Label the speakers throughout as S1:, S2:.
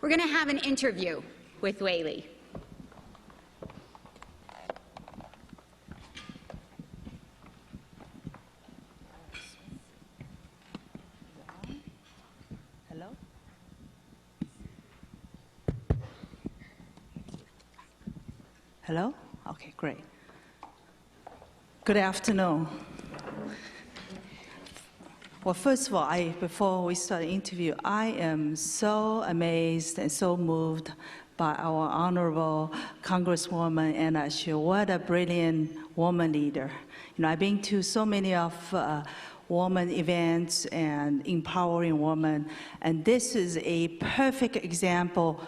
S1: we're going to have an interview with Weili.
S2: Hello? Hello? Okay, great. Good afternoon. Well, first of all, before we start the interview, I am so amazed and so moved by our honorable Congresswoman Anna Hsu. What a brilliant woman leader. You know, I've been to so many of woman events and empowering women, and this is a perfect example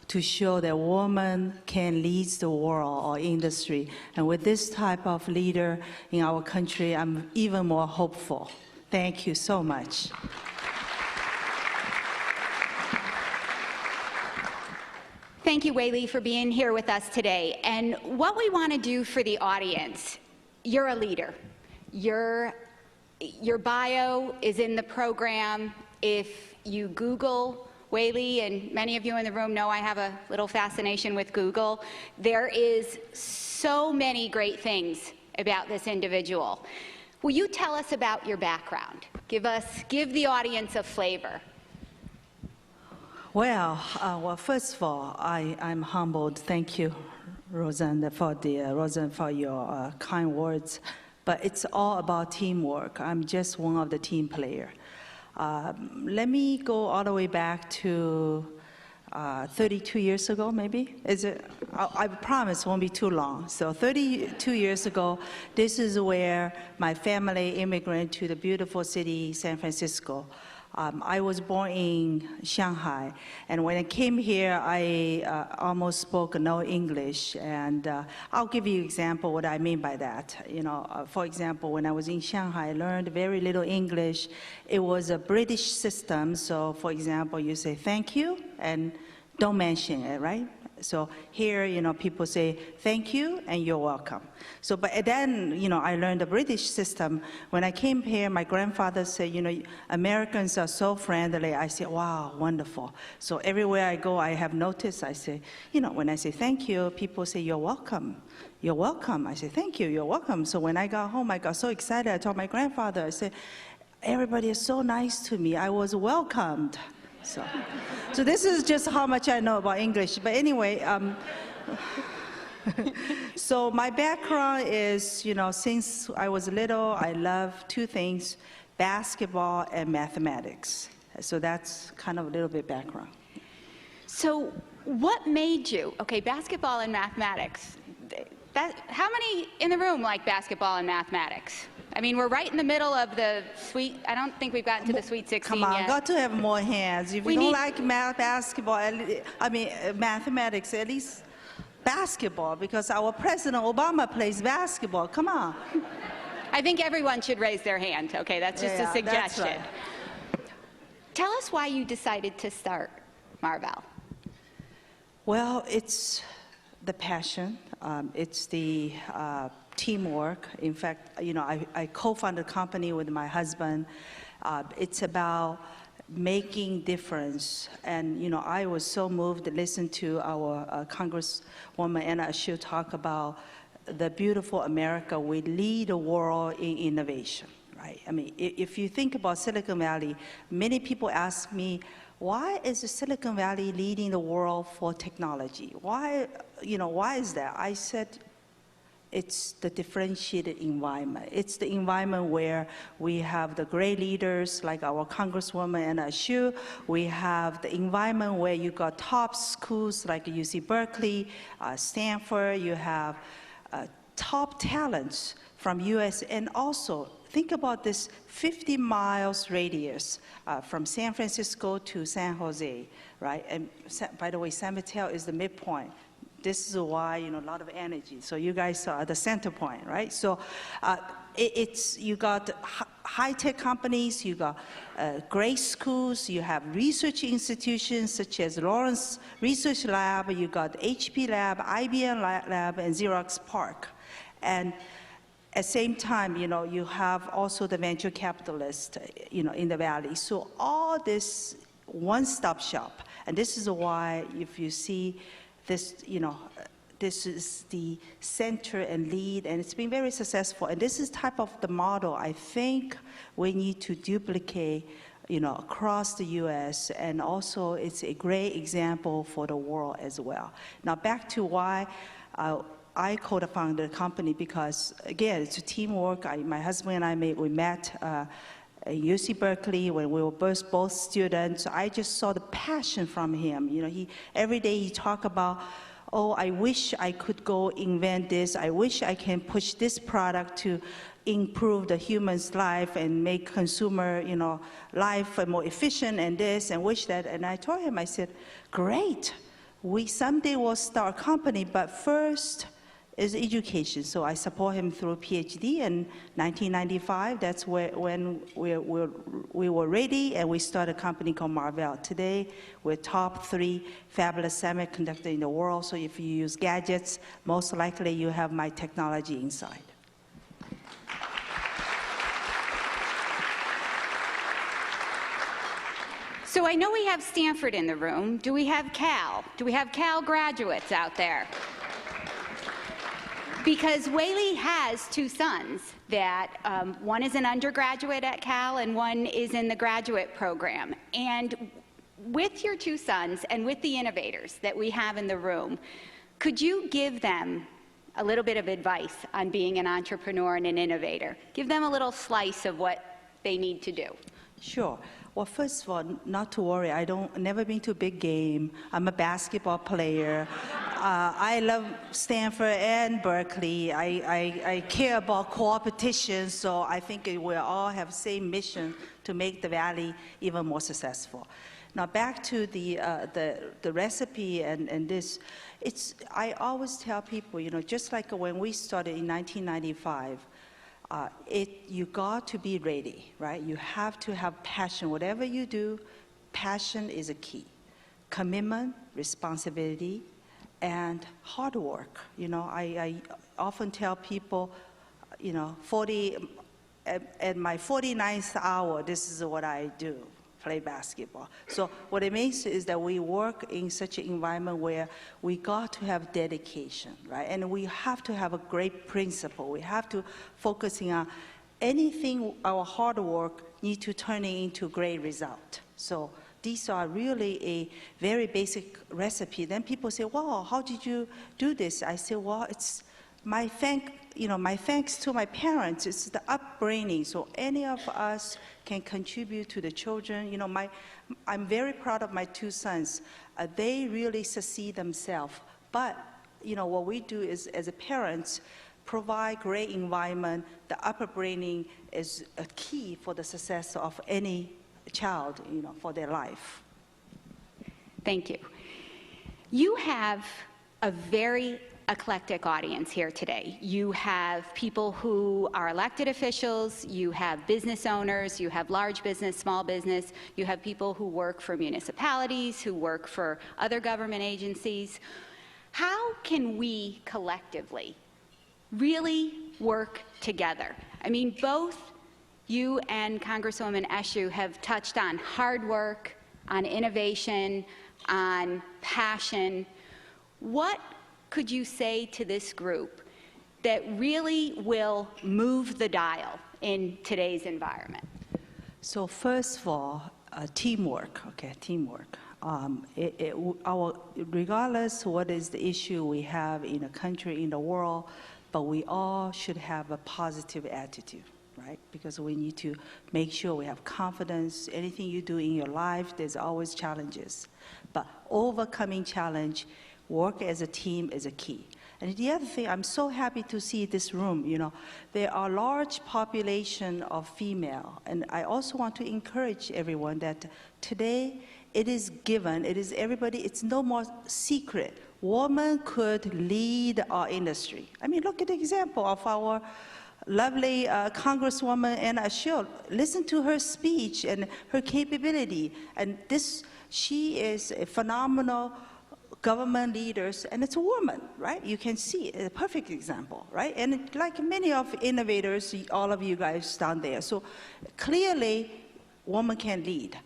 S2: to show that women can lead the world or industry. And with this type of leader in our country, I'm even more hopeful. Thank you so much.
S1: Thank you, Weili, for being here with us today. And what we want to do for the audience, you're a leader. Your bio is in the program. If you Google Weili, and many of you in the room know I have a little fascination with Google, there is so many great things about this individual. Will you tell us about your background? Give the audience a flavor.
S2: Well, first of all, I'm humbled. Thank you, Rosanne, for your kind words. But it's all about teamwork. I'm just one of the team players. Let me go all the way back to 32 years ago, maybe? I promise it won't be too long. So 32 years ago, this is where my family immigrated to the beautiful city, San Francisco. I was born in Shanghai, and when I came here, I almost spoke no English. And I'll give you an example what I mean by that. You know, for example, when I was in Shanghai, I learned very little English. It was a British system, so for example, you say thank you and don't mention it, right? So here, you know, people say thank you and you're welcome. So, but then, you know, I learned the British system. When I came here, my grandfather said, you know, Americans are so friendly. I said, wow, wonderful. So everywhere I go, I have noticed, I say, you know, when I say thank you, people say, you're welcome. You're welcome. I say, thank you, you're welcome. So when I got home, I got so excited. I told my grandfather, I said, everybody is so nice to me. I was welcomed. So this is just how much I know about English. But anyway, so my background is, you know, since I was little, I love two things, basketball and mathematics. So that's kind of a little bit background.
S1: So what made you, okay, basketball and mathematics, how many in the room like basketball and mathematics? I mean, we're right in the middle of the sweet, I don't think we've gotten to the Sweet 16
S2: yet. Come on,
S1: yet.
S2: got to have more hands. If you don't like basketball, mathematics, at least basketball, because our President Obama plays basketball. Come on.
S1: I think everyone should raise their hand, okay? That's just a suggestion.
S2: That's right.
S1: Tell us why you decided to start Marvell.
S2: Well, it's the passion. It's the teamwork. In fact, you know, I co-founded a company with my husband. It's about making difference. And, you know, I was so moved to listen to our Congresswoman Anna Hsu talk about the beautiful America. We lead the world in innovation, right? I mean, if you think about Silicon Valley, many people ask me, why is the Silicon Valley leading the world for technology? Why, you know, why is that? I said, it's the differentiated environment. It's the environment where we have the great leaders like our Congresswoman Anna Hsu. We have the environment where you got top schools like UC Berkeley, Stanford. You have top talents from US, and also think about this 50 miles radius from San Francisco to San Jose, right? And by the way, San Mateo is the midpoint. This is why, you know, a lot of energy. So you guys are the center point, right? So you got high-tech companies, you got great schools, you have research institutions such as Lawrence Research Lab, you got HP Lab, IBM Lab, and Xerox PARC. And at the same time, you know, you have also the venture capitalists, you know, in the valley. So all this one-stop shop. And this is why, if you see this, this is the center and lead, and it's been very successful. And this is type of the model I think we need to duplicate, across the U.S., and also it's a great example for the world as well. Now back to why I co-founded the company, because again, it's a teamwork. My husband and I we met at UC Berkeley when we were both students. I just saw the passion from him. Every day he talked about, oh, I wish I could go invent this. I wish I can push this product to improve the human's life and make consumer, life more efficient and this and wish that. And I told him, I said, great. We someday will start a company, but first is education. So I support him through PhD in 1995. That's when we were ready, and we started a company called Marvell. Today, we're top 3 fabulous semiconductor in the world. So if you use gadgets, most likely you have my technology inside.
S1: So I know we have Stanford in the room. Do we have Cal? Do we have Cal graduates out there? Because Weili has 2 sons that one is an undergraduate at Cal and one is in the graduate program. And with your 2 sons and with the innovators that we have in the room, could you give them a little bit of advice on being an entrepreneur and an innovator? Give them a little slice of what they need to do.
S2: Sure. Well, first of all, not to worry. Never been to a big game. I'm a basketball player. I love Stanford and Berkeley. I care about competition, so I think we all have the same mission to make the Valley even more successful. Now back to the recipe and this. I always tell people, just like when we started in 1995. You got to be ready, right? You have to have passion. Whatever you do, passion is a key. Commitment, responsibility, and hard work. I often tell people, at my 49th hour, this is what I do. Play basketball. So what it means is that we work in such an environment where we got to have dedication, right? And we have to have a great principle. We have to focus on anything, our hard work need to turn it into great result. So these are really a very basic recipe. Then people say, wow, how did you do this? I say, well, it's my thanks to my parents. It's the upbringing. So any of us can contribute to the children. I'm very proud of my 2 sons. They really succeed themselves. But what we do is, as a parents, provide great environment. The upbringing is a key for the success of any child, for their life.
S1: Thank you. You have a very eclectic audience here today. You have people who are elected officials, you have business owners, you have large business, small business, you have people who work for municipalities, who work for other government agencies. How can we collectively really work together? I mean, both you and Congresswoman Eshoo have touched on hard work, on innovation, on passion. What could you say to this group that really will move the dial in today's environment?
S2: So first of all, teamwork, okay, teamwork. Regardless what is the issue we have in a country, in the world, but we all should have a positive attitude, right? Because we need to make sure we have confidence. Anything you do in your life, there's always challenges. But overcoming challenge, work as a team is a key. And the other thing, I'm so happy to see this room, there are large population of female, and I also want to encourage everyone that today it is given, it is everybody, it's no more secret. Women could lead our industry. I mean, look at the example of our lovely Congresswoman Anna Eshoo. Listen to her speech and her capability, and she is a phenomenal government leaders, and it's a woman, right? You can see a perfect example, right? And like many of innovators, all of you guys down there. So clearly, women can lead.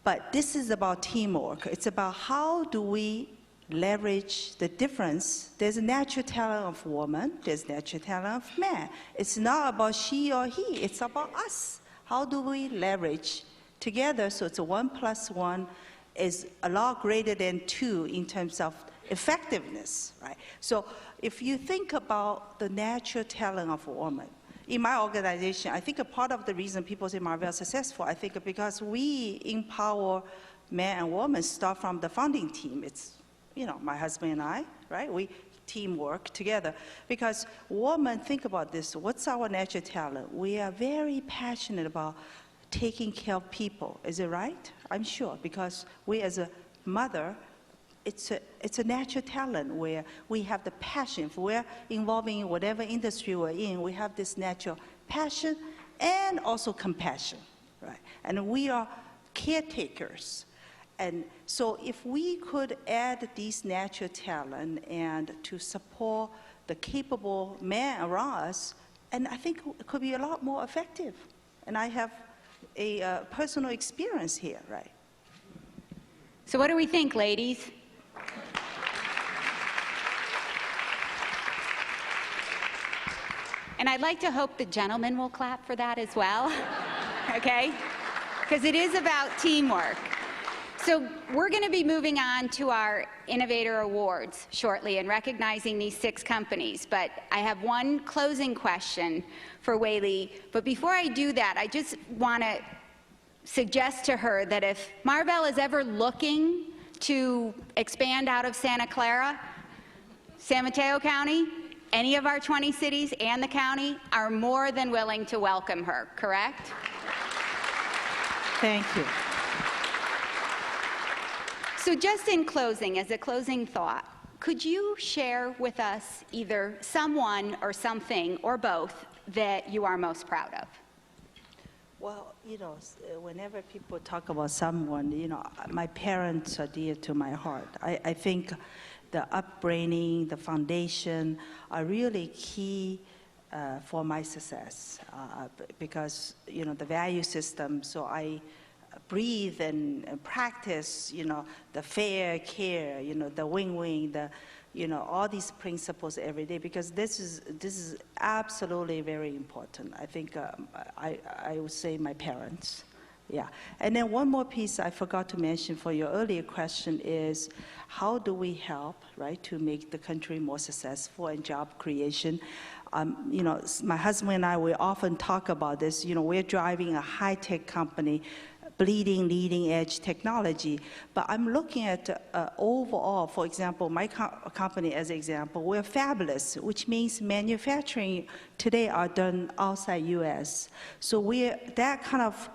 S2: But this is about teamwork. It's about how do we leverage the difference. There's a natural talent of woman, there's natural talent of man. It's not about she or he, it's about us. How do we leverage together so it's a 1 + 1 is a lot greater than 2 in terms of effectiveness, right? So if you think about the natural talent of a woman, in my organization, I think a part of the reason people say Marvell is successful, I think because we empower men and women start from the founding team. It's, you know, my husband and I, right? We teamwork together. Because women, think about this, what's our natural talent? We are very passionate about taking care of people. Is it right? I'm sure, because we as a mother, it's a natural talent where we have the passion. If we're involving in whatever industry we're in, we have this natural passion and also compassion, right? And we are caretakers. And so if we could add these natural talent and to support the capable men around us, and I think it could be a lot more effective. And I have a personal experience here, right?
S1: So what do we think, ladies? And I'd like to hope the gentlemen will clap for that as well, okay? Because it is about teamwork. So we're going to be moving on to our Innovator Awards shortly and recognizing these 6 companies. But I have one closing question for Weili. But before I do that, I just want to suggest to her that if Marvell is ever looking to expand out of Santa Clara, San Mateo County, any of our 20 cities and the county are more than willing to welcome her, correct?
S2: Thank you.
S1: So just in closing, as a closing thought, could you share with us either someone or something or both that you are most proud of?
S2: Well, you know, whenever people talk about someone, you know, my parents are dear to my heart. I think the upbringing, the foundation are really key for my success because, you know, the value system, so I breathe and practice, you know, the fair care, you know, the win-win, the, you know, all these principles every day, because this is absolutely very important. I think I would say my parents. Yeah. And then one more piece I forgot to mention for your earlier question is how do we help, right, to make the country more successful and job creation? You know, my husband and I, we often talk about this. You know, we're driving a high-tech company, bleeding, leading-edge technology. But I'm looking at overall, for example, my company as an example, we're fabulous, which means manufacturing today are done outside U.S. So that kind of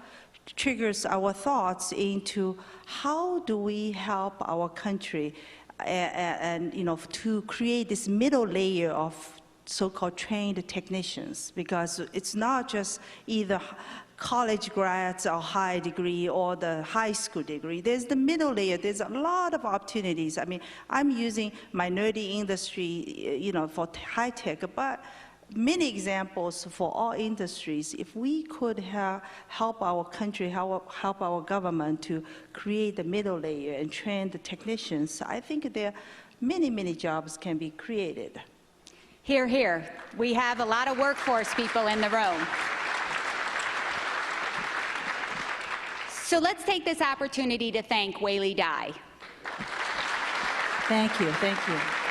S2: triggers our thoughts into how do we help our country and you know, to create this middle layer of so-called trained technicians, because it's not just either college grads or high degree or the high school degree. There's the middle layer. There's a lot of opportunities. I mean, I'm using my nerdy industry, you know, for high tech, but many examples for all industries. If we could help our country, help our government to create the middle layer and train the technicians, I think there are many, many jobs can be created.
S1: Hear, hear. We have a lot of workforce people in the room. So let's take this opportunity to thank Weili Dai.
S2: Thank you, thank you.